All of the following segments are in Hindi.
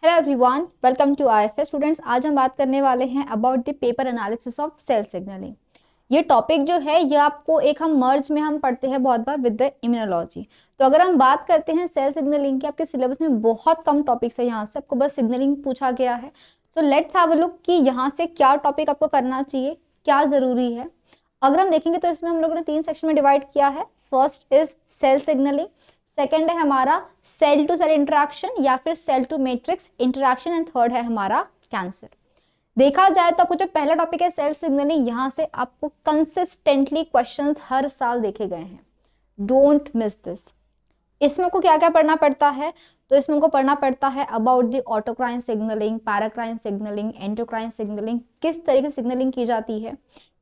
Hello everyone, welcome to IFS students. आज हम बात करने वाले हैं about the paper analysis of cell signalling. ये टॉपिक जो है ये आपको हम मर्ज में हम पढ़ते हैं बहुत बार विद द इम्यूनोलॉजी। तो अगर हम बात करते हैं सेल सिग्नलिंग की, आपके सिलेबस में बहुत कम टॉपिक्स है, यहाँ से आपको बस सिग्नलिंग पूछा गया है। तो लेट्स हैव अ लुक कि यहाँ से क्या टॉपिक आपको करना चाहिए, क्या जरूरी है। अगर हम देखेंगे तो इसमें हम लोगों ने 3 सेक्शन में डिवाइड किया है। First is cell signalling, second है हमारा सेल टू सेल इंटरेक्शन या फिर cell to matrix interaction, and third है हमारा कैंसर। देखा जाए तो आपको जो पहला टॉपिक है सेल सिग्नलिंग, यहाँ से आपको कंसिस्टेंटली क्वेश्चंस हर साल देखे गए हैं। Don't miss this. इसमें आपको क्या क्या पढ़ना पड़ता है, तो इसमें हमको पढ़ना पड़ता है about the autocrine signalling, paracrine signalling, endocrine signalling, किस तरीके से सिग्नलिंग की जाती है,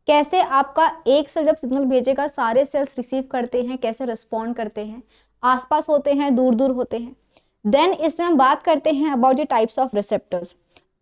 कैसे आपका एक सेल जब सिग्नल भेजेगा सारे सेल्स रिसीव करते हैं, कैसे रिस्पॉन्ड करते हैं, आसपास होते हैं, दूर दूर होते हैं। देन इसमें हम बात करते हैं about the types of receptors.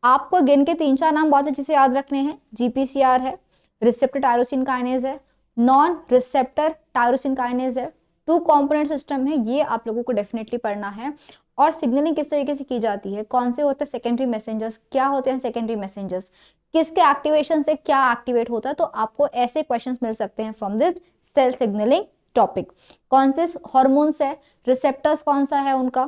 आपको गिन के 3-4 नाम बहुत अच्छे से याद रखने हैं। जीपीसीआर है, रिसेप्टर टायरोसिन काइनेज है, नॉन रिसेप्टर टायरोसिन काइनेज है, 2 कंपोनेंट सिस्टम है, ये आप लोगों को डेफिनेटली पढ़ना है। और सिग्नलिंग किस तरीके से की जाती है, कौन से होते हैं सेकेंडरी मैसेंजर्स, क्या होते हैं सेकेंडरी मैसेंजर्स, किसके एक्टिवेशन से क्या एक्टिवेट होता है। तो आपको ऐसे क्वेश्चंस मिल सकते हैं from this cell signalling topic. कौन से हॉर्मोन्स है, रिसेप्टर्स कौन सा है उनका,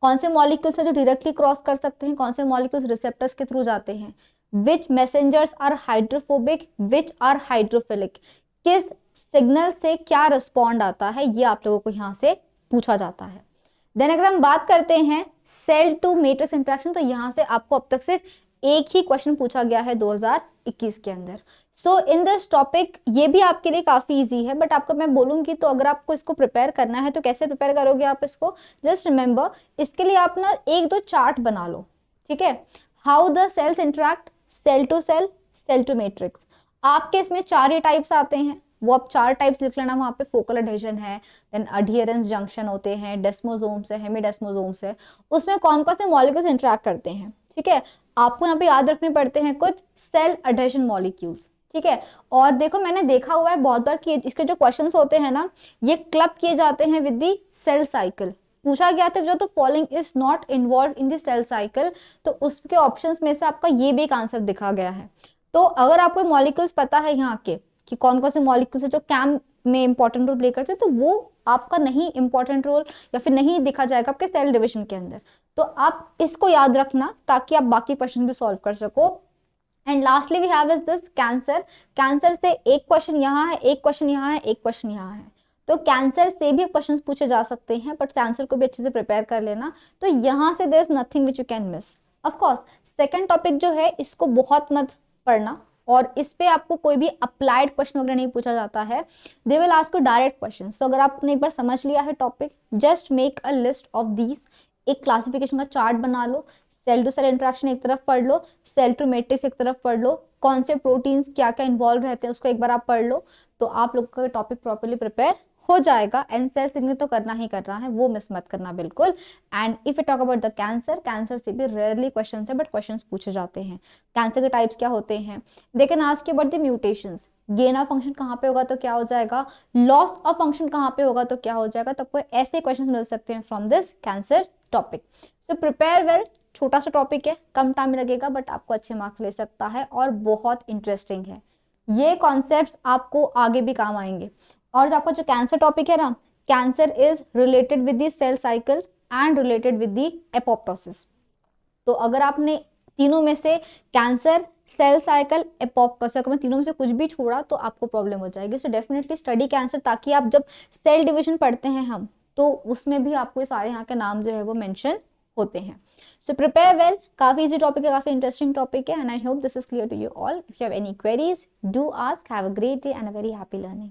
कौन से मॉलिक्यूल्स है जो डायरेक्टली क्रॉस कर सकते हैं, कौन से मॉलिक्यूल्स रिसेप्टर्स के थ्रू जाते हैं, which messengers are hydrophobic, which are hydrophilic, किस सिग्नल से क्या रिस्पॉन्ड आता है, ये आप लोगों को यहाँ से पूछा जाता है। देन अगर हम बात करते हैं सेल टू मैट्रिक्स इंटरेक्शन, तो यहाँ से आपको अब तक सिर्फ एक ही क्वेश्चन पूछा गया है 2021 के अंदर। सो इन दिस टॉपिक ये भी आपके लिए काफी इजी है, बट आपको मैं बोलूंगी तो अगर आपको इसको प्रिपेयर करना है तो कैसे प्रिपेयर करोगे आप इसको, जस्ट रिमेंबर इसके लिए आप ना 1-2 चार्ट बना लो, ठीक है। How the cells interact, cell to cell, cell to matrix. आपके इसमें 4 ही टाइप्स आते हैं, वो आप 4 टाइप्स लिख लेना। वहाँ पे फोकल एडहेजन है, देन अडियरेंस जंक्शन होते हैं, डेस्मोसोम्स है, हेमीडेस्मोसोम्स है, उसमें कौन कौन से मॉलिक्यूल्स इंटरेक्ट करते हैं, ठीक है। आपको यहाँ पे याद रखने पड़ते हैं कुछ सेल एडहेजन मॉलिक्यूल्स, ठीक है। और देखो मैंने देखा हुआ है बहुत बार कि इसके जो क्वेश्चंस होते हैं ना, ये क्लब किए जाते हैं विद दी सेल साइकिल। पूछा गया था जो तो following is not involve in the cell cycle, तो उसके ऑप्शंस में से आपका ये भी एक आंसर दिखा गया है। तो अगर आपको मॉलिक्यूल्स पता है यहाँ के कि कौन कौन से मॉलिक्यूल्स है जो कैम में इंपॉर्टेंट रोल प्ले करते हैं, तो वो आपका नहीं इंपॉर्टेंट रोल या फिर नहीं दिखा जाएगा आपके सेल डिविजन के अंदर। तो आप इसको याद रखना ताकि आप बाकी क्वेश्चन भी सॉल्व कर सको। And lastly we have is this cancer. Cancer से एक क्वेश्चन यहाँ है, एक क्वेश्चन यहाँ है, एक क्वेश्चन यहाँ है। तो कैंसर से भी क्वेश्चन पूछे जा सकते हैं, बट कैंसर को भी अच्छे से प्रिपेयर कर लेना। तो यहाँ से there is nothing which you can miss. Of course second topic जो है इसको बहुत मत पढ़ना, और इस पे आपको कोई भी अप्लाइड क्वेश्चन वगैरह नहीं पूछा जाता है। They will ask you direct question. तो अगर आपने एक बार समझ लिया है topic, just make a list of these, एक क्लासिफिकेशन का चार्ट बना लो। सेल टू सेल इंटरेक्शन एक तरफ पढ़ लो, सेल टू मैट्रिक्स एक तरफ पढ़ लो, कौन से प्रोटीन्स क्या क्या इन्वॉल्व रहते हैं उसको एक बार आप पढ़ लो, तो आप लोग का टॉपिक प्रॉपर्ली प्रिपेयर हो जाएगा। एंड सेल सिग्नलिंग तो करना ही करना है, वो मिस मत करना बिल्कुल। And if you talk about the cancer, cancer से भी रेयरली क्वेश्चन है, बट क्वेश्चन पूछे जाते हैं। कैंसर के टाइप्स क्या होते हैं, they can ask you about the mutations. Gain of function कहाँ पे होगा तो क्या हो जाएगा, लॉस ऑफ फंक्शन कहाँ पे होगा तो क्या हो जाएगा। तो आपको ऐसे क्वेश्चन मिल सकते हैं from this cancer topic. So prepare well. छोटा सा टॉपिक है, कम टाइम लगेगा, बट आपको अच्छे मार्क्स ले सकता है और बहुत इंटरेस्टिंग है। ये कॉन्सेप्ट्स आपको आगे भी काम आएंगे। और जो आपका जो कैंसर टॉपिक है ना, cancer is related with the cell cycle and related with the apoptosis. तो अगर आपने तीनों में से कैंसर, सेल साइकिल, एपोप्टोसिस, अगर मैं तीनों में से कुछ भी छोड़ा तो आपको प्रॉब्लम हो जाएगी। सो डेफिनेटली स्टडी कैंसर, ताकि आप जब सेल डिविजन पढ़ते हैं हम, तो उसमें भी आपको ये सारे यहाँ के नाम जो है वो मेंशन होते हैं। So prepare well. काफी इजी टॉपिक है, काफी इंटरेस्टिंग टॉपिक है, and I hope this is clear to you all. If you have any queries, do ask. Have a great day and a very happy learning.